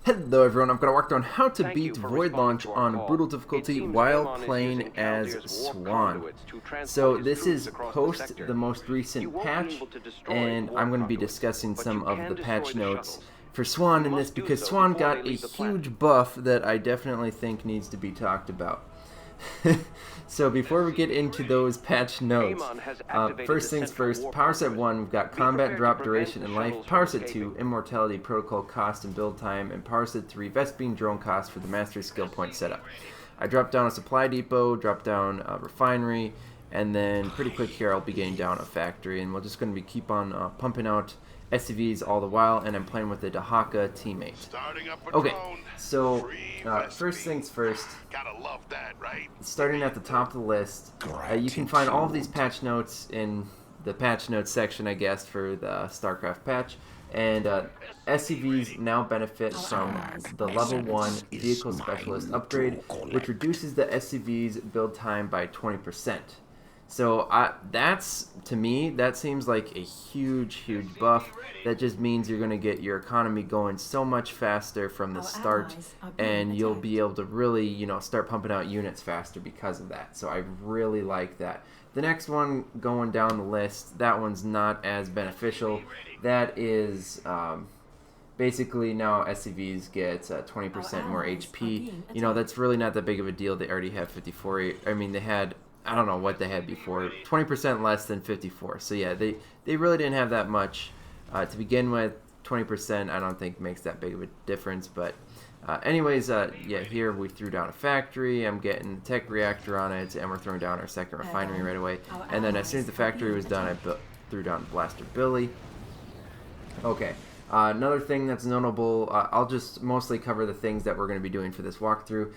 Hello everyone, I'm going to walk through on how to beat Void Launch on Brutal difficulty while playing as Swann. So this is post the most recent patch, and I'm going to be discussing some of the patch notes for Swann in this because Swann got a huge buff that I definitely think needs to be talked about. So before we get into those patch notes, first things first, Power Set 1, we've got Combat Drop Duration and Life, Power Set 2, Immortality, Protocol Cost and Build Time, and Power Set 3, Vespene Drone Cost for the Mastery Skill Point setup. I dropped down a Supply Depot, dropped down a Refinery, and then pretty quick here I'll be getting down a Factory, and we're just going to keep on pumping out SCVs all the while, and I'm playing with the Dahaka teammate. Okay, so first things first, starting at the top of the list, you can find all of these patch notes in the patch notes section, I guess, for the StarCraft patch, and SCVs now benefit from the level 1 Vehicle Specialist upgrade, which reduces the SCV's build time by 20%. So that's, to me, that seems like a huge buff. That just means you're going to get your economy going so much faster from the start, and you'll be able to really, start pumping out units faster because of that. So I really like that. The next one going down the list, that one's not as beneficial. That is basically now SCVs get 20% more HP. That's really not that big of a deal. They already have 54. I mean, they had, I don't know what they had before, 20% less than 54. So yeah, they really didn't have that much to begin with. 20% I don't think makes that big of a difference, but anyways, yeah, here we threw down a factory. I'm getting the tech reactor on it, and we're throwing down our second refinery right away. And then as soon as the factory was done, I threw down Blaster Billy. Okay. Another thing that's notable, I'll just mostly cover the things that we're going to be doing for this walkthrough.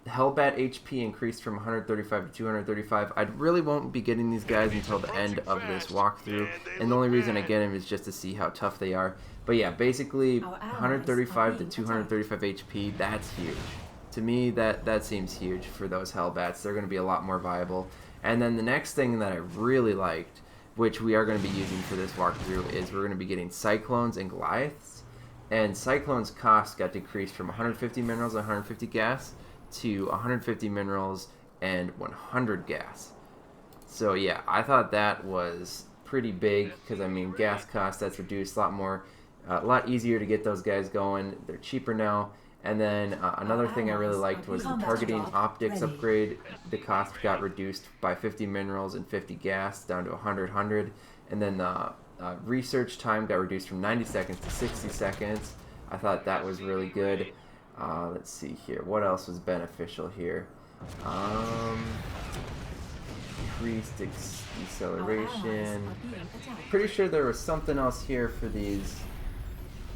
Hellbat HP increased from 135 to 235. I really won't be getting these guys until the end of this walkthrough, and the only reason I get them is just to see how tough they are. But yeah, basically 135 to 235 HP, that's huge. To me, that seems huge for those Hellbats. They're going to be a lot more viable. And then the next thing that I really liked, which we are going to be using for this walkthrough, is we're going to be getting Cyclones and Goliaths. And Cyclones' cost got decreased from 150 minerals and 150 gas to 150 minerals and 100 gas. So yeah, I thought that was pretty big because, I mean, gas cost, that's reduced a lot easier to get those guys going. They're cheaper now. And then another thing I really liked was the targeting optics upgrade. The cost got reduced by 50 minerals and 50 gas down to 100. And then the research time got reduced from 90 seconds to 60 seconds. I thought that was really good. Let's see here. What else was beneficial here? Increased deceleration. Pretty sure there was something else here for these.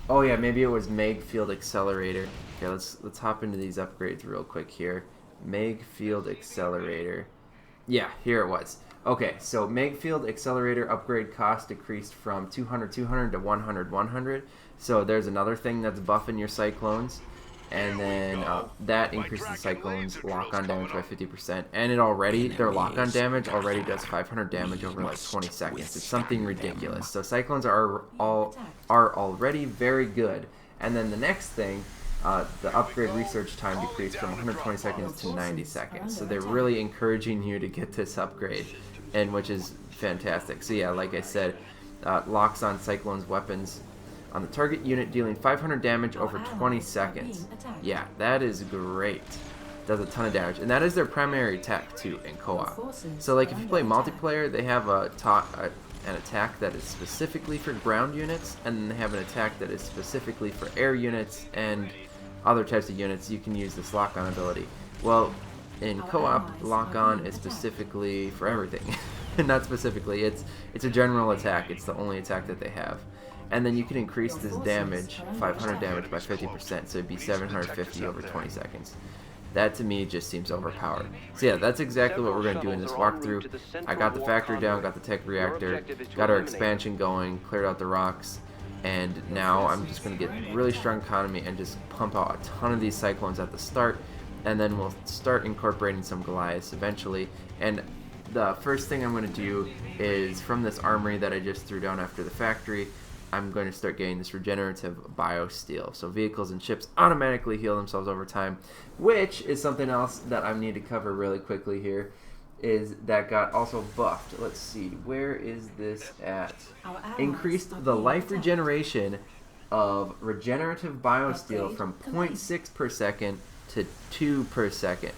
Oh yeah, maybe it was Meg Field Accelerator. Okay, let's hop into these upgrades real quick here. Meg Field Accelerator. Yeah, here it was. Okay, so Meg Field Accelerator upgrade cost decreased from 200 to 100. So there's another thing that's buffing your Cyclones. And then that increases the Cyclones' lock-on damage by 50%. And their lock-on damage already does 500 damage over like 20 seconds. It's something ridiculous. So Cyclones are already very good. And then the next thing, the upgrade research time decreased from 120 seconds to 90 seconds. So they're really encouraging you to get this upgrade, and which is fantastic. So yeah, like I said, locks on Cyclones' weapons on the target unit, dealing 500 damage over 20 seconds. Yeah, that is great. Does a ton of damage. And that is their primary attack, too, in co-op. So, like, if you play multiplayer, they have an attack that is specifically for ground units, and then they have an attack that is specifically for air units and other types of units. You can use this lock-on ability. Well, in co-op, lock-on is specifically for everything. Not specifically. It's a general attack. It's the only attack that they have. And then you can increase this damage, 500 damage, by 50%, so it'd be 750 over 20 seconds. That, to me, just seems overpowered. So yeah, that's exactly what we're going to do in this walkthrough. I got the factory down, got the tech reactor, got our expansion going, cleared out the rocks, and now I'm just going to get really strong economy and just pump out a ton of these Cyclones at the start, and then we'll start incorporating some Goliaths eventually. And the first thing I'm going to do is, from this armory that I just threw down after the factory, I'm going to start getting this regenerative biosteel. So vehicles and ships automatically heal themselves over time, which is something else that I need to cover really quickly here, is that got also buffed. Let's see, where is this at? Increased the life regeneration of regenerative biosteel from 0.6 per second to 2 per second.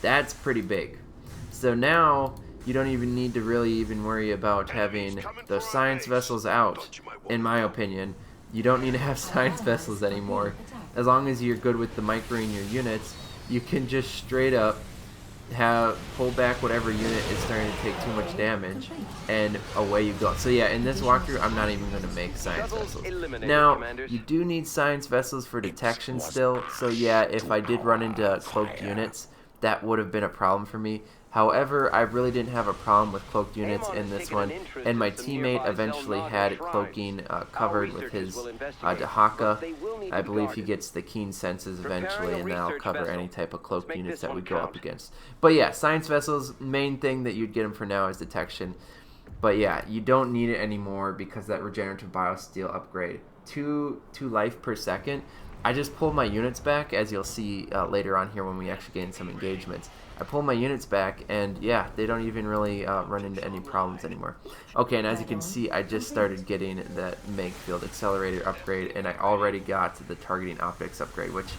That's pretty big. So now you don't even need to really even worry about having those science vessels out, in my opinion. You don't need to have science vessels anymore. As long as you're good with the microing your units, you can just straight up pull back whatever unit is starting to take too much damage, and away you go. So yeah, in this walkthrough, I'm not even going to make science vessels. Now, you do need science vessels for detection still, so yeah, if I did run into cloaked units, that would have been a problem for me. However, I really didn't have a problem with cloaked units in this one, and my teammate eventually had cloaking covered with his Dahaka. I believe he gets the keen senses eventually, and that'll cover any type of cloaked units that we go up against. But yeah, science vessels, main thing that you'd get them for now is detection. But yeah, you don't need it anymore because that regenerative biosteel upgrade. 2 life per second. I just pulled my units back, as you'll see later on here when we actually gain some engagements. I pull my units back, and yeah, they don't even really run into any problems anymore. Okay, and as you can see, I just started getting that Meg Field Accelerator upgrade, and I already got the Targeting Optics upgrade, which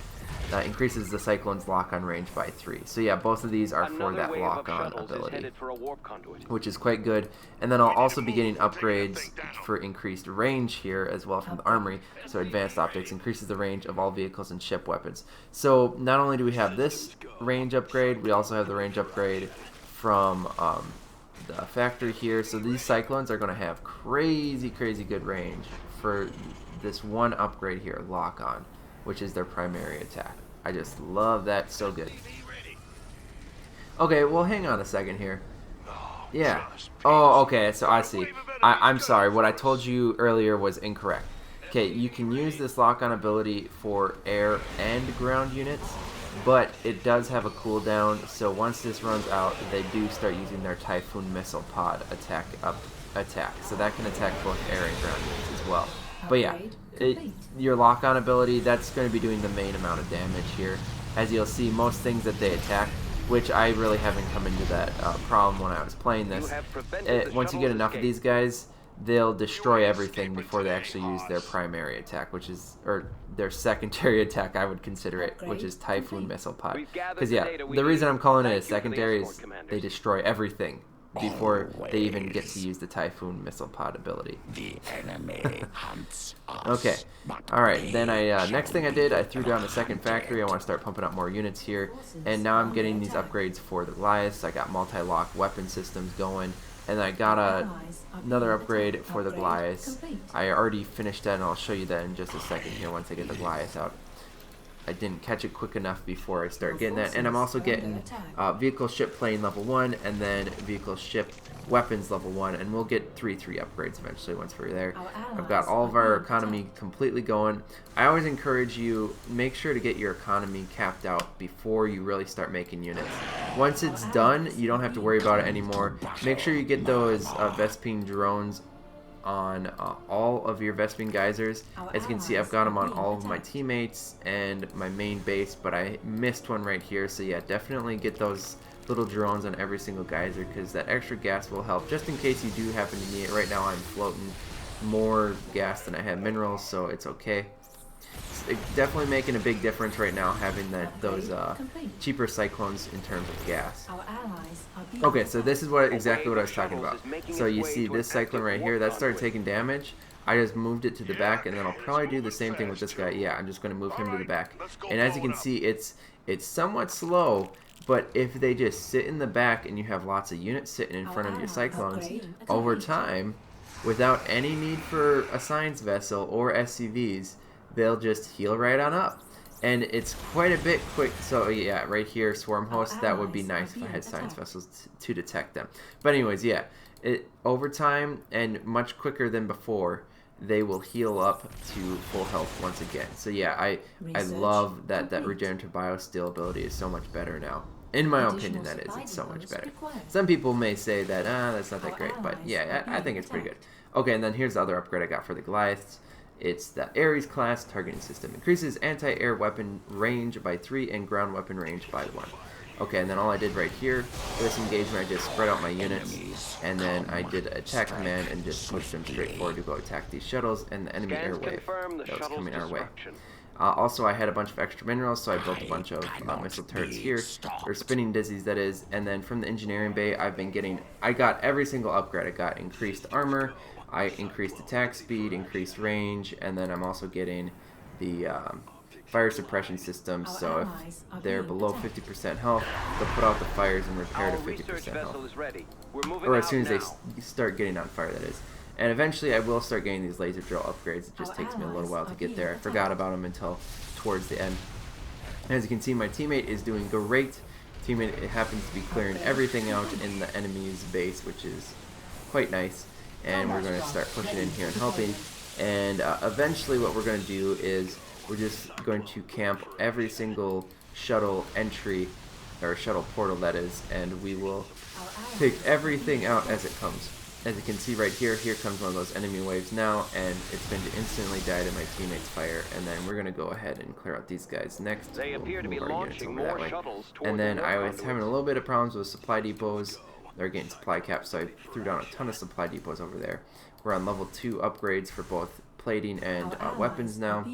increases the Cyclone's lock-on range by 3. So yeah, both of these are for that lock-on ability, which is quite good. And then I'll also be getting upgrades for increased range here as well from the Armory. So Advanced Optics increases the range of all vehicles and ship weapons. So not only do we have this range upgrade, we also have the range upgrade from the factory here. So these Cyclones are going to have crazy good range for this one upgrade here, lock-on, which is their primary attack. I just love that, so good. Okay, well, hang on a second here. Yeah. Oh, okay, so I see. I'm sorry, what I told you earlier was incorrect. Okay, you can use this lock-on ability for air and ground units, but it does have a cooldown, so once this runs out, they do start using their Typhoon Missile Pod attack. So that can attack both air and ground units as well. But yeah, your lock-on ability, that's going to be doing the main amount of damage here. As you'll see, most things that they attack, which I really haven't come into that problem when I was playing this. Once you get enough of these guys, they'll destroy everything before they actually use their primary attack, which is, or their secondary attack, I would consider it, which is Typhoon Missile Pod. Because yeah, the reason I'm calling it a secondary is they destroy everything before they even get to use the Typhoon Missile Pod ability. The enemy hunts us. Okay, alright, then next thing I did, I threw down the second factory. I want to start pumping up more units here, and now I'm getting these upgrades for the Goliaths. I got multi-lock weapon systems going, and I got another upgrade for the Goliaths. I already finished that, and I'll show you that in just a second here once I get the Goliaths out. I didn't catch it quick enough before I start getting that. And I'm also getting vehicle ship plane level 1 and then vehicle ship weapons level 1. And we'll get 3 upgrades eventually once we're there. I've got all of our economy completely going. I always encourage you, make sure to get your economy capped out before you really start making units. Once it's done, you don't have to worry about it anymore. Make sure you get those Vespene drones on all of your Vespene geysers. As you can see, I've got them on all of my teammates and my main base, but I missed one right here. So yeah, definitely get those little drones on every single geyser, because that extra gas will help just in case you do happen to need it. Right now I'm floating more gas than I have minerals, so it's okay. It's definitely making a big difference right now having those cheaper cyclones in terms of gas. Okay, so this is exactly what I was talking about. So you see this cyclone right here, that started taking damage. I just moved it to the back, and then I'll probably do the same thing with this guy. Yeah, I'm just going to move him to the back. And as you can see, it's somewhat slow, but if they just sit in the back and you have lots of units sitting in front of your cyclones, over time, without any need for a science vessel or SCVs, they'll just heal right on up. And it's quite a bit quick. So yeah, right here, swarm hosts, that would be nice if I had science vessels to detect them. But anyways, yeah, over time and much quicker than before, they will heal up to full health once again. So yeah, I love that regenerative biosteel ability is so much better now. In my opinion, that is. It's so much better. Some people may say that, that's not that great, but yeah, I think it's pretty good. Okay, and then here's the other upgrade I got for the Goliaths. It's the Ares class. Targeting system increases anti-air weapon range by 3 and ground weapon range by 1. Okay, and then all I did right here for this engagement, I just spread out my units, and then I did attack command and just pushed them straight forward to go attack these shuttles and the enemy air wave that was coming our way. Also, I had a bunch of extra minerals, so I built a bunch of missile turrets here, or spinning dizzies, that is. And then from the engineering bay, I got every single upgrade. I got increased armor, I increased attack speed, increased range, and then I'm also getting the fire suppression system, so if they're below 50% health, they'll put out the fires and repair to 50% health. Or as soon as they start getting on fire, that is. And eventually I will start getting these laser drill upgrades. It just takes me a little while to get there. I forgot about them until towards the end. As you can see, my teammate is doing great. Teammate happens to be clearing everything out in the enemy's base, which is quite nice. And we're going to start pushing in here and helping. And eventually what we're going to do is we're just going to camp every single shuttle entry, or shuttle portal that is, and we will take everything out as it comes. As you can see right here, here comes one of those enemy waves now, and it's going to instantly die to my teammate's fire, and then we're going to go ahead and clear out these guys next. They appear to be launching more shuttles toward and then I was having a little bit of problems with supply depots. They're getting supply caps, so I threw down a ton of supply depots over there. We're on level 2 upgrades for both plating and weapons now.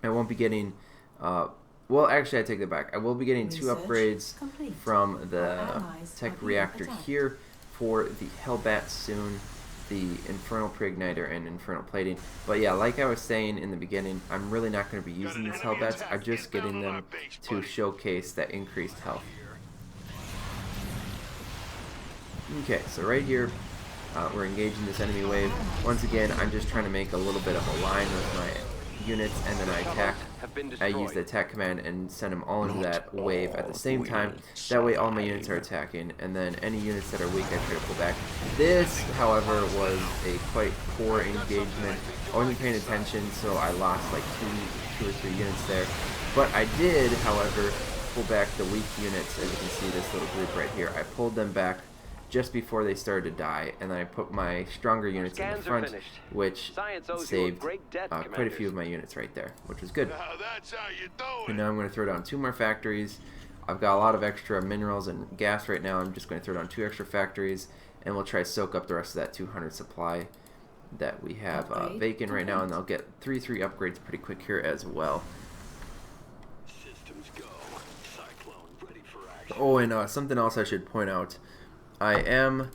I won't be getting... well, actually, I take that back. I will be getting 2 upgrades from the tech reactor here for the Hellbat soon, the Infernal Preigniter and Infernal Plating. But yeah, like I was saying in the beginning, I'm really not going to be using these Hellbats. I'm just getting them to showcase that increased health. Okay, so right here, we're engaging this enemy wave. Once again, I'm just trying to make a little bit of a line with my units, and then I attack. I use the attack command and send them all into that wave at the same time. That way all my units are attacking, and then any units that are weak I try to pull back. This, however, was a quite poor engagement. I wasn't paying attention, so I lost like two or three units there. But I did, however, pull back the weak units. As you can see, this little group right here, I pulled them back just before they started to die, and then I put my stronger units in the front, which saved quite a few of my units right there, which was good. And now I'm going to throw down 2 more factories. I've got a lot of extra minerals and gas right now. I'm just going to throw down 2 extra factories, and we'll try to soak up the rest of that 200 supply that we have vacant right now, and I'll get 3 upgrades pretty quick here as well. Oh, and something else I should point out. I am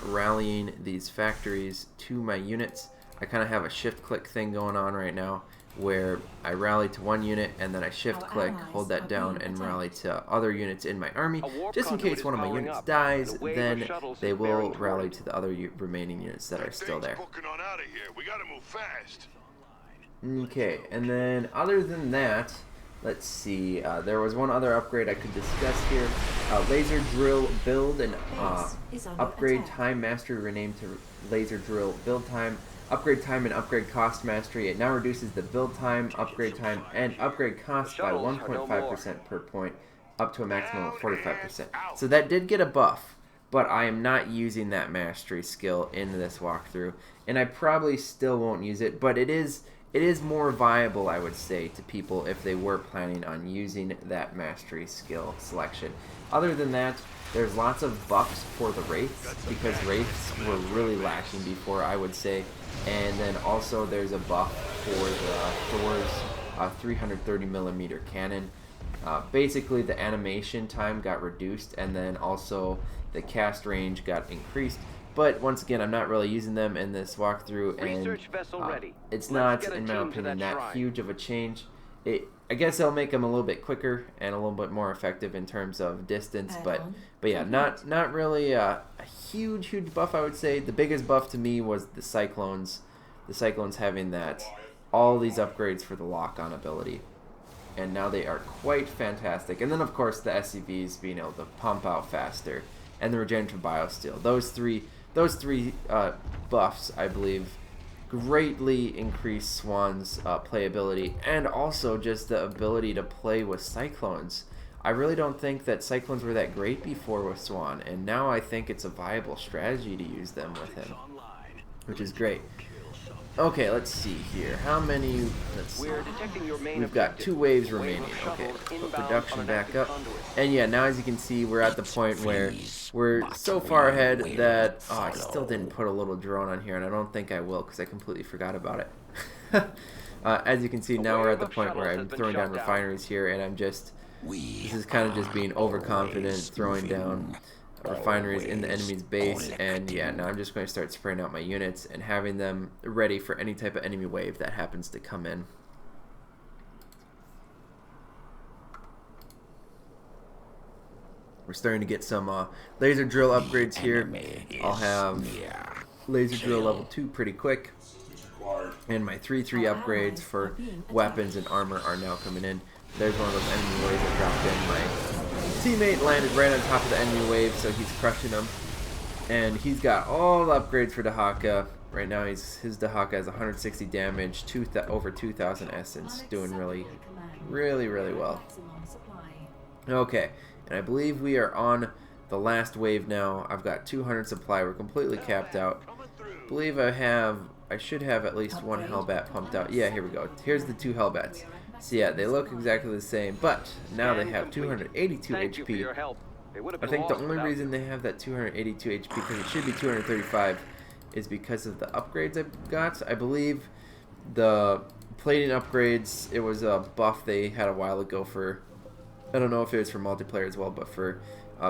rallying these factories to my units. I kind of have a shift click thing going on right now where I rally to one unit and then I shift click, hold that down, and rally to other units in my army. Just in case one of my units dies, then they will rally to the other remaining units that are still there. Okay, and then other than that, let's see, there was one other upgrade I could discuss here. Laser drill build and upgrade time mastery renamed to laser drill build time. Upgrade time and upgrade cost mastery. It now reduces the build time, upgrade time, and upgrade cost by 1.5% per point, up to a maximum of 45%. So that did get a buff, but I am not using that mastery skill in this walkthrough, and I probably still won't use it, but it is more viable, I would say, to people if they were planning on using that mastery skill selection. Other than that, there's lots of buffs for the Wraiths, because Wraiths were really lacking before, I would say. And then also there's a buff for the Thor's 330mm cannon. Basically, the animation time got reduced, and then also the cast range got increased. But once again, I'm not really using them in this walkthrough, and it's not, in my opinion, that huge of a change. I guess it'll make them a little bit quicker and a little bit more effective in terms of distance, but yeah, not really a huge buff, I would say. The biggest buff to me was the Cyclones. The Cyclones having all these upgrades for the lock-on ability, and now they are quite fantastic. And then, of course, the SCVs being able to pump out faster, and the regenerative biosteel. Those three buffs, I believe, greatly increase Swann's playability, and also just the ability to play with Cyclones. I really don't think that Cyclones were that great before with Swann, and now I think it's a viable strategy to use them with him. which is great. Okay, let's see here. How many? Let's see. We've got 2 waves remaining. Okay, put production back up. And yeah, now as you can see, we're at the point where we're so far ahead that I still didn't put a little drone on here, and I don't think I will because I completely forgot about it. As you can see, now we're at the point where I'm throwing down refineries here, and I'm just, this is kind of just being overconfident, throwing down refineries in the enemy's base. And yeah, now I'm just going to start spraying out my units and having them ready for any type of enemy wave that happens to come in. We're starting to get some laser drill upgrades here. I'll have laser drill level 2 pretty quick. And my 3/3 upgrades for weapons and armor are now coming in. There's one of those enemy waves that dropped in. My teammate landed right on top of the enemy wave, so he's crushing them. And he's got all the upgrades for Dahaka. Right now, his Dahaka has 160 damage, over 2,000 essence, doing really well. Okay, and I believe we are on the last wave now. I've got 200 supply. We're completely capped out. I believe I should have at least 1 Hellbat pumped out. Yeah, here we go. Here's the 2 Hellbats. So yeah, they look exactly the same, but now they have 282 HP. I think the only reason they have that 282 HP, because it should be 235, is because of the upgrades I got. I believe the plating upgrades, it was a buff they had a while ago for, I don't know if it was for multiplayer as well, but for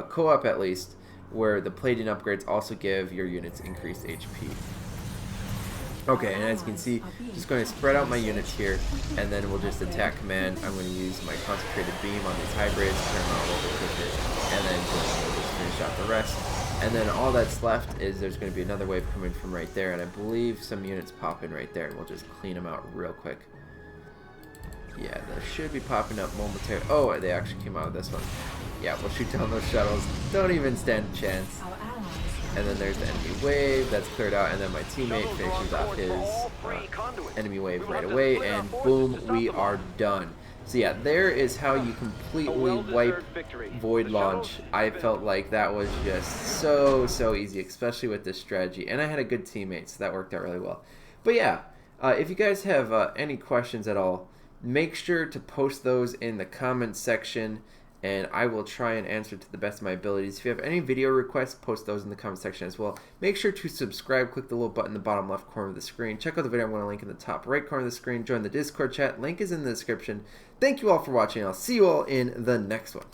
co-op at least, where the plating upgrades also give your units increased HP. Okay, and as you can see, just going to spread out my units here, and then we'll just attack command. I'm going to use my concentrated beam on these hybrids, turn them out a little bit quicker, and then just finish out the rest. And then all that's left is there's going to be another wave coming from right there, and I believe some units pop in right there, and we'll just clean them out real quick. Yeah, they should be popping up momentarily. Oh, they actually came out of this one. Yeah, we'll shoot down those shuttles. Don't even stand a chance. And then there's the enemy wave that's cleared out, and then my teammate finishes off his enemy wave right away, and boom, we are done. So yeah, there is how you completely wipe Void Launch. I felt like that was just so easy, especially with this strategy, and I had a good teammate, so that worked out really well. But yeah, if you guys have any questions at all, make sure to post those in the comments section, and I will try and answer to the best of my abilities. If you have any video requests, post those in the comment section as well. Make sure to subscribe. Click the little button in the bottom left corner of the screen. Check out the video I'm going to link in the top right corner of the screen. Join the Discord chat. Link is in the description. Thank you all for watching. I'll see you all in the next one.